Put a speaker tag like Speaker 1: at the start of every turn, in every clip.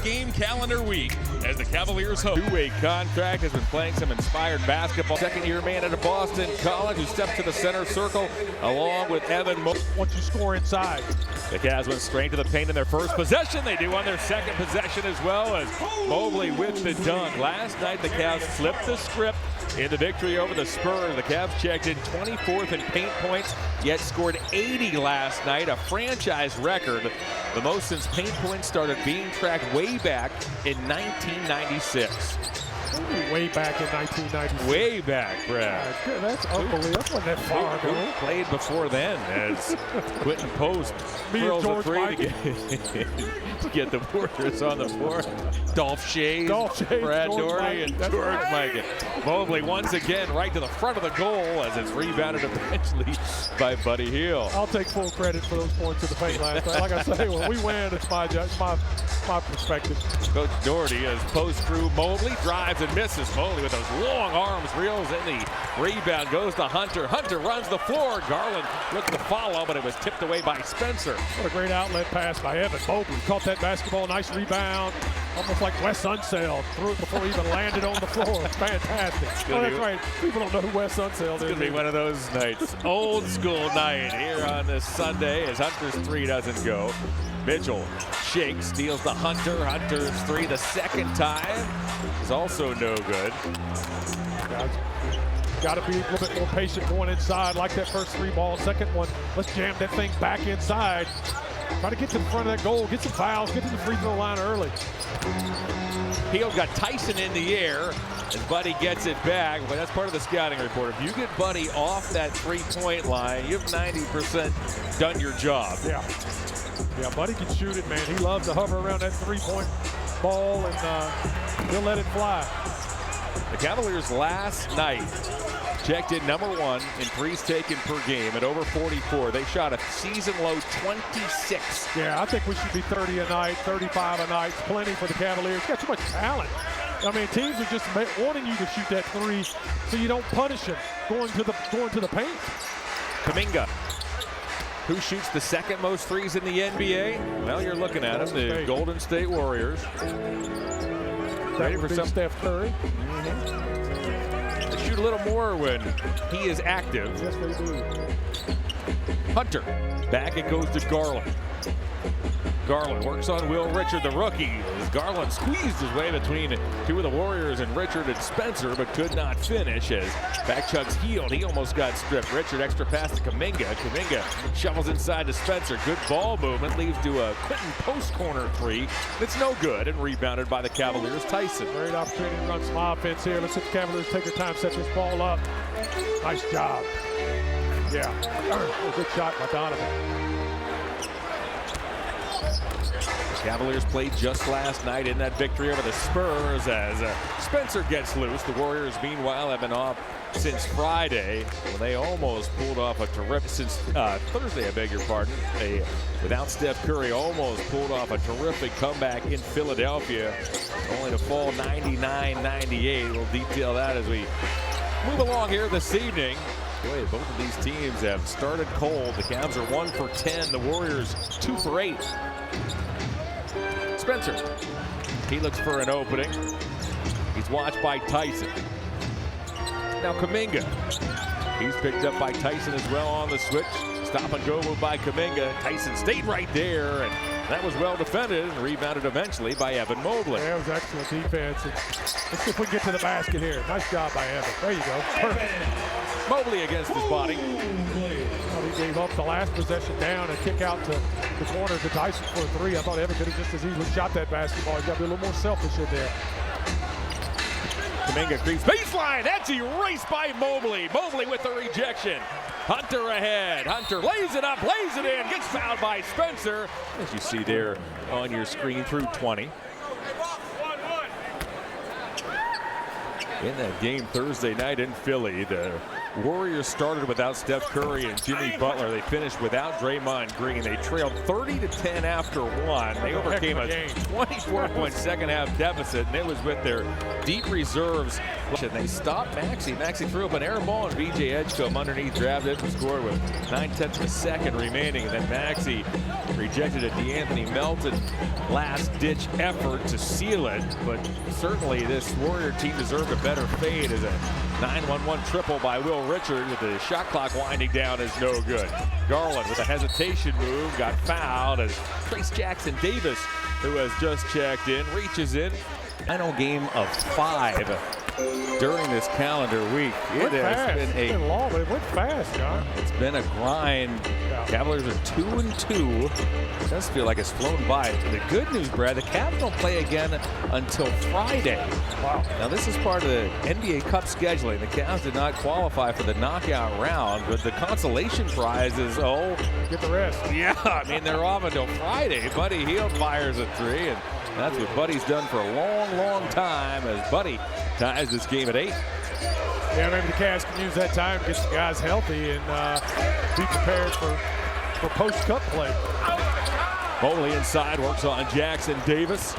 Speaker 1: 5-game calendar week as the Cavaliers host. Two-way contract, has been playing some inspired basketball. Second-year man at a Boston College who steps to the center circle along with Evan Mobley.
Speaker 2: Once you score inside.
Speaker 1: The Cavs went straight to the paint in their first possession. They do on their second possession as well, as Mobley with the dunk. Last night the Cavs flipped the script in the victory over the Spurs. The Cavs checked in 24th in paint points, yet scored 80 last night, a franchise record, the most since paint points started being tracked way back in 1996.
Speaker 2: Way back in 1996.
Speaker 1: Way back, Brad.
Speaker 2: That's unbelievable. That wasn't that far ago.
Speaker 1: Who played before then as Quentin Post throws a three to get the Warriors on the floor. Dolph Shays, Brad Doherty, and George Mikan. Mobley once again right to the front of the goal as it's rebounded eventually by Buddy Hield.
Speaker 2: I'll take full credit for those points in the paint last night. Like I say, when we win, it's my perspective.
Speaker 1: Coach Doherty as post through Mobley, drives and misses. Mobley with those long arms, reels in the rebound, goes to Hunter. Hunter runs the floor. Garland looked to follow, but it was tipped away by Spencer.
Speaker 2: What a great outlet pass by Evan Mobley. Caught that basketball, nice rebound. Almost like Wes Unseld. Threw it before he even landed on the floor. It's fantastic. Oh, that's right. People don't know who Wes Unseld is.
Speaker 1: It's going to be one of those nights. Old school night here on this Sunday as Hunter's three doesn't go. Mitchell shakes, steals the Hunter. Hunter's three the second time is also no good.
Speaker 2: Got to be a little bit more patient going inside, like that first three ball. Second one, let's jam that thing back inside. Try to get to the front of that goal, get some fouls, get to the free throw line early.
Speaker 1: Hield got Tyson in the air as Buddy gets it back, but that's part of the scouting report. If you get Buddy off that three-point line, you've 90% done your job.
Speaker 2: Yeah, Buddy can shoot it, man. He loves to hover around that three-point ball, and he'll let it fly.
Speaker 1: The Cavaliers last night checked in #1 in threes taken per game at over 44. They shot a season-low 26.
Speaker 2: Yeah, I think we should be 30 a night, 35 a night. Plenty for the Cavaliers. Got too much talent. I mean, teams are just wanting you to shoot that three so you don't punish them going to the paint.
Speaker 1: Kuminga, who shoots the second most threes in the NBA? Well, you're looking at him, the Golden State Warriors.
Speaker 2: Ready for some Steph Curry.
Speaker 1: They shoot a little more when he is active.
Speaker 2: Yes, they do.
Speaker 1: Hunter, back it goes to Garland. Garland works on Will Richard, the rookie. As Garland squeezed his way between two of the Warriors and Richard and Spencer, but could not finish as back chugs Hield. He almost got stripped. Richard extra pass to Kuminga. Kuminga shovels inside to Spencer. Good ball movement leads to a Quentin post corner three. It's no good and rebounded by the Cavaliers. Tyson.
Speaker 2: Great opportunity to run some offense here. Let's see the Cavaliers take their time, set this ball up. Nice job. Yeah, a good shot by Donovan.
Speaker 1: Cavaliers played just last night in that victory over the Spurs as Spencer gets loose. The Warriors, meanwhile, have been off since Friday when they almost pulled off a terrific, since Thursday, I beg your pardon. They, without Steph Curry, almost pulled off a terrific comeback in Philadelphia, only to fall 99-98. We'll detail that as we move along here this evening. Boy, both of these teams have started cold. The Cavs are 1 for 10. The Warriors 2 for 8. Spencer, he looks for an opening. He's watched by Tyson. Now Kuminga, he's picked up by Tyson as well on the switch. Stop and go move by Kuminga. Tyson stayed right there, and that was well defended and rebounded eventually by Evan Mobley.
Speaker 2: That was excellent defense. Let's see if we can get to the basket here. Nice job by Evan. There you go. Perfect.
Speaker 1: Mobley against his body.
Speaker 2: He gave up the last possession down and kick out to the corner to Tyson for a three. I thought Evan could have just as easily shot that basketball. He's got to be a little more selfish in there.
Speaker 1: Kuminga creeps baseline. That's erased by Mobley. Mobley with the rejection. Hunter ahead. Hunter lays it up, lays it in, gets fouled by Spencer. As you see there on your screen through 20. In that game Thursday night in Philly, the Warriors started without Steph Curry and Jimmy Butler. They finished without Draymond Green. They trailed 30-10 after one. They overcame a 24-point second-half deficit, and it was with their deep reserves. And they stopped Maxey. Maxey threw up an air ball, and VJ Edgecombe underneath grabbed it and scored with 9/10 of a second remaining. And then Maxey rejected a DeAnthony Melton last-ditch effort to seal it. But certainly this Warrior team deserved a better fade as a 9-1-1 triple by Will Richard with the shot clock winding down is no good. Garland with a hesitation move got fouled as Trace Jackson Davis, who has just checked in, reaches in. Final game of 5 during this calendar week. It has been
Speaker 2: long, but it went fast, John.
Speaker 1: It's been a grind. Yeah. Cavaliers are 2-2. It does feel like it's flown by. The good news, Brad, the Cavs don't play again until Friday.
Speaker 2: Wow.
Speaker 1: Now this is part of the NBA Cup scheduling. The Cavs did not qualify for the knockout round, but the consolation prize is,
Speaker 2: get the rest.
Speaker 1: Yeah, I mean, they're off until Friday. Buddy Hield fires a 3, and that's what Buddy's done for a long, long time as Buddy ties this game at 8.
Speaker 2: Yeah, maybe the Cavs can use that time to get some guys healthy and be prepared for post-Cup play.
Speaker 1: Mobley inside, works on Jackson Davis.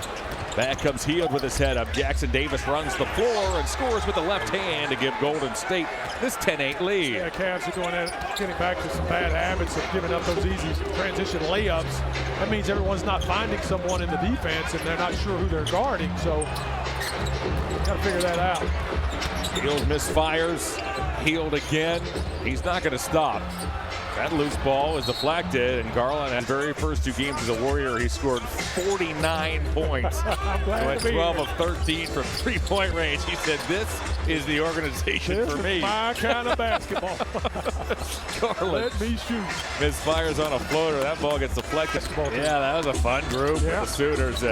Speaker 1: Back comes Hield with his head up. Jackson Davis runs the floor and scores with the left hand to give Golden State this 10-8 lead.
Speaker 2: Yeah, Cavs are doing that, getting back to some bad habits of giving up those easy transition layups. That means everyone's not finding someone in the defense and they're not sure who they're guarding, so got to figure that out.
Speaker 1: Hield misfires. Hield again. He's not going to stop. That loose ball is deflected, and Garland, in the very first 2 games as a Warrior, he scored 49 points. Went 12 of 13 from 3-point range. He said, "This is the organization for me."
Speaker 2: This is my kind of basketball.
Speaker 1: Garland,
Speaker 2: let me shoot.
Speaker 1: Misfires on a floater. That ball gets deflected. Yeah, that was a fun group. Yeah. The Sooners.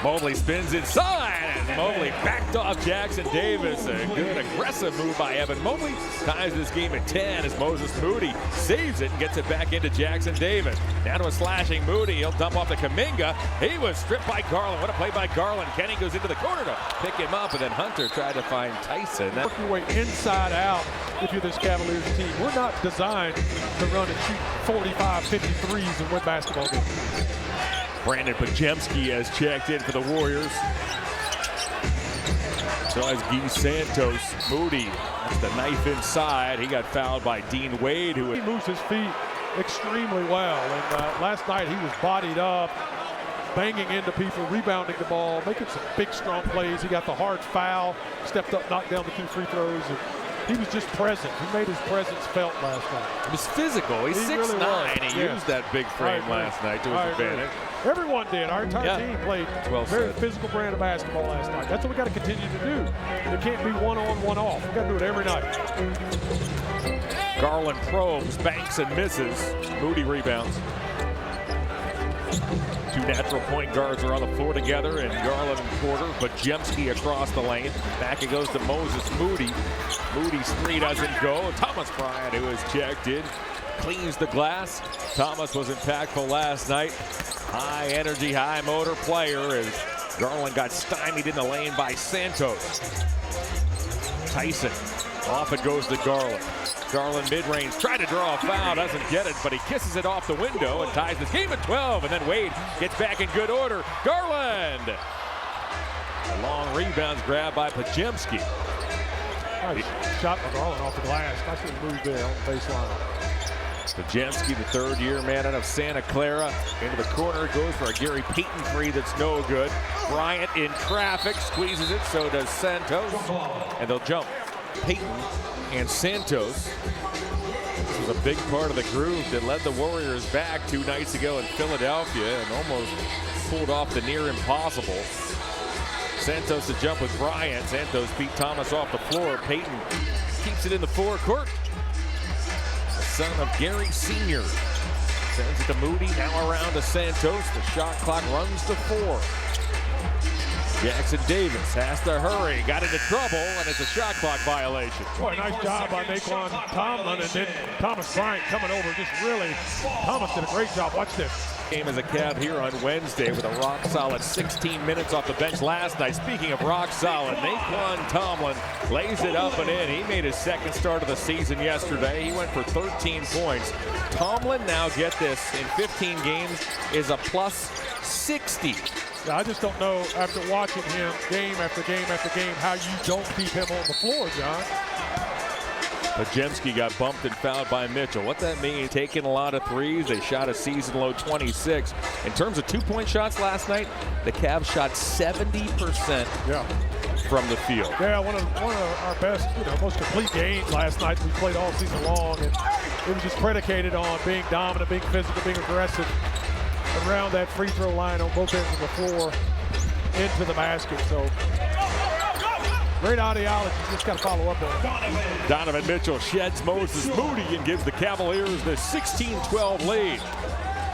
Speaker 1: Mobley spins inside, and Mobley backed off Jackson Davis. A good aggressive move by Evan Mobley. Ties this game at 10 as Moses Moody saves it and gets it back into Jackson Davis. Now to a slashing Moody. He'll dump off to Kuminga. He was stripped by Garland. What a play by Garland. Kenny goes into the corner to pick him up, and then Hunter tried to find Tyson.
Speaker 2: Work your way inside out if you're this Cavaliers team. We're not designed to run and shoot 45, 53s and win basketball games.
Speaker 1: Brandon Pajemski has checked in for the Warriors. So has Guy Santos. Moody, that's the knife inside. He got fouled by Dean Wade. He
Speaker 2: moves his feet extremely well. And last night he was bodied up, banging into people, rebounding the ball, making some big, strong plays. He got the hard foul, stepped up, knocked down the 2 free throws. And he was just present. He made his presence felt last night.
Speaker 1: It was physical. He's 6'9".
Speaker 2: Really
Speaker 1: he used that big frame last night to his advantage.
Speaker 2: Everyone did. Our entire team played very physical brand of basketball last night. That's what we got to continue to do. It can't be one on, one off. We got to do it every night.
Speaker 1: Garland probes, banks and misses. Moody rebounds. 2 natural point guards are on the floor together, and Garland and Porter. Pajemski across the lane. Back it goes to Moses Moody. Moody's 3 doesn't go. Thomas Bryant, who has checked in, cleans the glass. Thomas was impactful last night. High energy, high motor player as Garland got stymied in the lane by Santos. Tyson, off it goes to Garland. Garland mid-range, tried to draw a foul, doesn't get it, but he kisses it off the window and ties this game at 12, and then Wade gets back in good order. Garland! A long rebounds grabbed by Pajemski.
Speaker 2: Nice shot by Garland off the glass. Nice little move there on the baseline.
Speaker 1: Pajemski, the 3rd-year man out of Santa Clara, into the corner, goes for a Gary Payton 3 that's no good. Bryant in traffic, squeezes it, so does Santos, and they'll jump. Payton and Santos. This was a big part of the groove that led the Warriors back 2 nights ago in Philadelphia and almost pulled off the near impossible. Santos to jump with Bryant. Santos beat Thomas off the floor. Payton keeps it in the forecourt. The son of Gary Sr. Sends it to Moody, now around to Santos. The shot clock runs to 4. Jackson Davis has to hurry, got into trouble, and it's a shot clock violation.
Speaker 2: Boy, nice job by Naquan Tomlin, and then Thomas Bryant coming over. Just really, Thomas did a great job. Watch this.
Speaker 1: Game as a Cav here on Wednesday with a rock-solid 16 minutes off the bench last night. Speaking of rock-solid, Naquan Tomlin lays it up and in. He made his second start of the season yesterday. He went for 13 points. Tomlin, now get this, in 15 games is a plus 60.
Speaker 2: I just don't know, after watching him game after game after game, how you don't keep him on the floor, John.
Speaker 1: Pajemski got bumped and fouled by Mitchell. What that means, taking a lot of threes. They shot a season-low 26. In terms of two-point shots last night, the Cavs shot 70% from the field.
Speaker 2: Yeah, one of our best, most complete games last night. We played all season long, and it was just predicated on being dominant, being physical, being aggressive around that free throw line on both ends of the floor into the basket. So great ideology, just got to follow up on it.
Speaker 1: Donovan Mitchell sheds Moses Moody and gives the Cavaliers the 16-12 lead.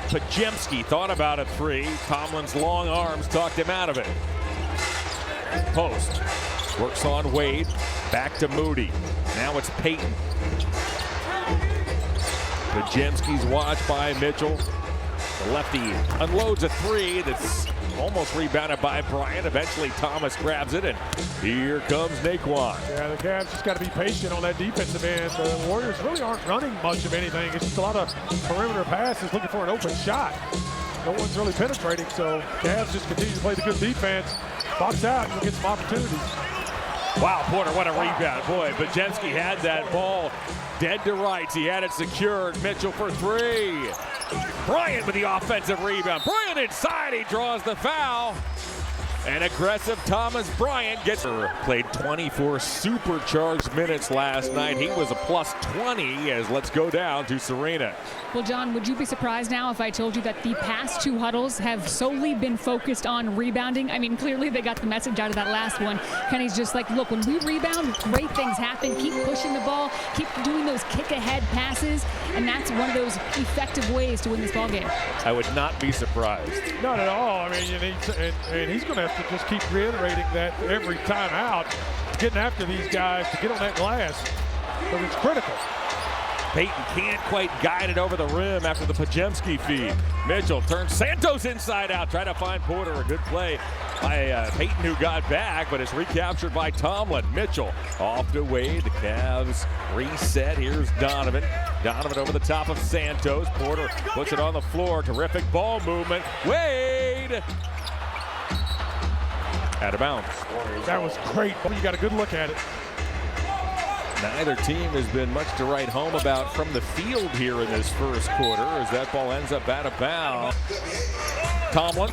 Speaker 1: Pajemski thought about a three. Tomlin's long arms talked him out of it. Post works on Wade, back to Moody. Now it's Payton. Pajemski's watched by Mitchell. The lefty unloads a three that's almost rebounded by Bryant. Eventually Thomas grabs it, and here comes Naquan.
Speaker 2: Yeah, the Cavs just got to be patient on that defensive end. The Warriors really aren't running much of anything. It's just a lot of perimeter passes looking for an open shot. No one's really penetrating, so Cavs just continue to play the good defense. Box out, you'll get some opportunities.
Speaker 1: Wow, Porter, what a rebound. Boy, Pajemski had that ball dead to rights. He had it secured. Mitchell for three. Bryant with the offensive rebound. Bryant inside, he draws the foul. And aggressive Thomas Bryant gets played 24 supercharged minutes last night. He was a plus 20 as let's go down to Serena.
Speaker 3: Well, John, would you be surprised now if I told you that the past two huddles have solely been focused on rebounding? I mean, clearly they got the message out of that last one. Kenny's just like, look, when we rebound, great things happen. Keep pushing the ball, keep doing those kick-ahead passes, and that's one of those effective ways to win this ball game.
Speaker 1: I would not be surprised.
Speaker 2: Not at all. I mean, and he's going to have to just keep reiterating that every time out, getting after these guys to get on that glass, but it's critical.
Speaker 1: Payton can't quite guide it over the rim after the Pajemski feed. Mitchell turns Santos inside out, trying to find Porter. A good play by Payton, who got back, but it's recaptured by Tomlin. Mitchell off to Wade. The Cavs reset. Here's Donovan. Donovan over the top of Santos. Porter puts it on the floor. Terrific ball movement. Wade! Out of bounds.
Speaker 2: That was great. You got a good look at it.
Speaker 1: Neither team has been much to write home about from the field here in this first quarter as that ball ends up out of bounds. Tomlin.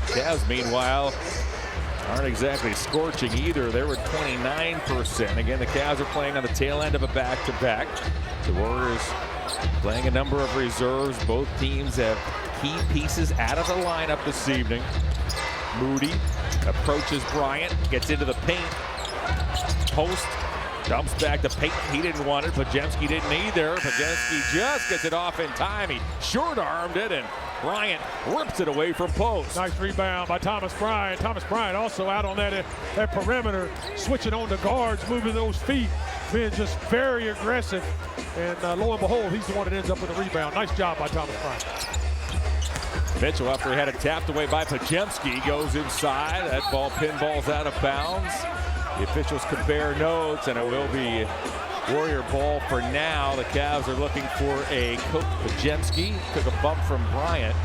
Speaker 1: Cavs, meanwhile, aren't exactly scorching either. They were 29%. Again, the Cavs are playing on the tail end of a back-to-back. The Warriors playing a number of reserves. Both teams have key pieces out of the lineup this evening. Moody approaches Bryant, gets into the paint. Post. Dumps back to Payton. He didn't want it. Pajemski didn't either. Pajemski just gets it off in time. He short-armed it, and Bryant rips it away from Post.
Speaker 2: Nice rebound by Thomas Bryant. Thomas Bryant also out on that perimeter, switching on the guards, moving those feet, being just very aggressive. And lo and behold, he's the one that ends up with a rebound. Nice job by Thomas Bryant.
Speaker 1: Mitchell, after he had it tapped away by Pajemski, goes inside. That ball pinballs out of bounds. The officials compare notes, and it will be Warrior ball for now. The Cavs are looking for a Pajemski. Took a bump from Bryant.